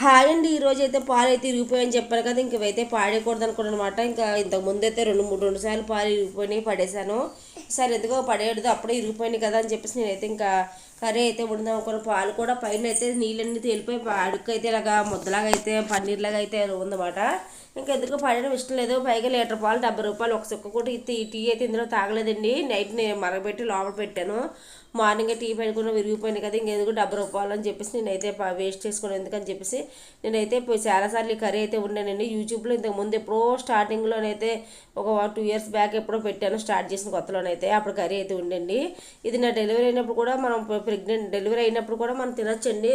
Hi అండి. ఈరోజు అయితే పాలు అయితే ఇరిగిపోయాయని చెప్పాను కదా, ఇంక ఇవైతే పాడేయకూడదు అనుకున్నాను అనమాట. ఇంకా ఇంతకు ముందు అయితే రెండు సార్లు పాలు ఇరిగిపోయినాయి, పడేశాను. సరే ఎందుకో పడేయడదు, అప్పుడే ఇరిగిపోయినాయి కదా అని చెప్పేసి నేనైతే ఇంకా కర్రీ అయితే వండుదాం అనుకున్న. పాలు కూడా పైన అయితే నీళ్ళన్నీ తేలిపోయి అడుక్కు అయితే ఇలాగా ముద్దలాగా అయితే పన్నీర్లాగా అయితే ఉందన్నమాట. ఇంకా ఎందుకు పడడం ఇష్టం లేదు. పైగా లీటర్ పాలు 70 రూపాయలు. ఒక చుక్క కూడా టీ అయితే ఇందులో తాగలేదండి. నైట్ నేను మరగబెట్టి లోపల పెట్టాను. మార్నింగ్ టీ పెట్టుకుని విరిగిపోయింది కదా, ఇంకెందుకు 70 రూపాయలు అని చెప్పేసి నేనైతే వేస్ట్ చేసుకున్నాను. ఎందుకని చెప్పేసి నేనైతే చాలాసార్లు ఈ కర్రీ అయితే ఉండానండి యూట్యూబ్లో. ఇంతకుముందు ఎప్పుడో స్టార్టింగ్లోనైతే ఒక 2 ఇయర్స్ బ్యాక్ ఎప్పుడో పెట్టాను, స్టార్ట్ చేసిన కొత్తలోనైతే. అప్పుడు కర్రీ అయితే ఉండండి. ఇది నా డెలివరీ అయినప్పుడు కూడా, మనం డెలివరీ అయినప్పుడు కూడా మనం తినొచ్చండి.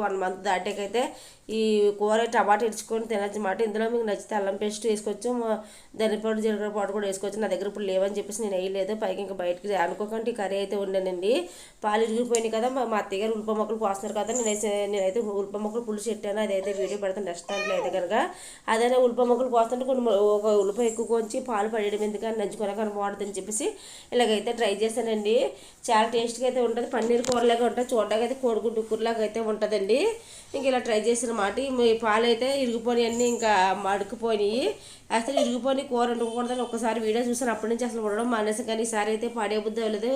1 మంత్ దాటాకైతే ఈ కూర టమాటా ఇడ్చుకొని తినచ్చు అన్నమాట. ఇందులో మీకు నచ్చితే అల్లం పేస్ట్ వేసుకోవచ్చు, ధనియాల జీలకర్ర పౌడర్ కూడా వేసుకోవచ్చు. నా దగ్గర ఇప్పుడు లేవని చెప్పేసి నేను వేయలేదు. పైకి ఇంకా బయటకి అనుకోకండి ఈ కర్రీ అయితే ఉండానండి. పాలు ఇరిగిపోయినాయి కదా, మా అత్తయ్య గారు ఉల్లిపాయ మొక్కలు పోస్తున్నారు కదా, నేనైతే ఉల్లిపాయ మొక్కలు పులుసు పెట్టాను. అదైతే వీడియో పెడతాను రెస్టారెంట్లో అయితే కనుక. అదైనా ఉల్లిపాయ మొక్కలు పోస్తుంటే ఒక ఉల్లిపాయ ఎక్కువ కొంచెం పాలు పడేయడం ఎందుకని నంచుకోవడానికి బాగుంటుందని చెప్పేసి ఇలాగైతే ట్రై చేశానండి. చాలా టేస్ట్గా అయితే ఉంటుంది. పన్నీర్ కూరలాగా ఉంటుంది, చూడడానికి అయితే కోడిగుడ్డు కూరలాగా అయితే ఉంటుందండి. ఇంక ఇలా ట్రై చేసిన మాట. ఈ పాలు అయితే ఇరిగిపోయి అన్నీ ఇంకా మడుకుపోయినాయి. అసలు ఇరిగిపోయి కూర వండుకోకూడదని ఒక్కసారి వీడియో చూసాను. అప్పటి నుంచి అసలు ఉండడం మానేసి, కానీ ఈసారి అయితే పాడే బుద్ధి అవ్వలేదు.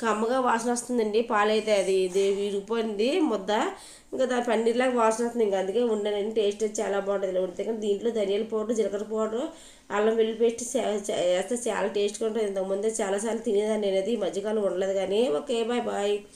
కమ్మగా వాసన వస్తుందండి పాలు అయితే. ఇది విరిగిపోయింది ముద్ద, ఇంకా దాని పన్నీర్లాగా వాసన వస్తుంది. ఇంకా అందుకే ఉండనండి. టేస్ట్ అయితే చాలా బాగుంటుంది వండితే. కానీ దీంట్లో ధనియాల పౌడర్, జీలకర్ర పౌడర్, అల్లం వెల్లుల్లి పేస్ట్ వేస్తే చాలా టేస్ట్గా ఉంటుంది. ఇంతకుముందే చాలాసార్లు తినేదాన్ని నేనైతే. ఈ మధ్యకాలం ఉండలేదు కానీ. Okay, bye bye.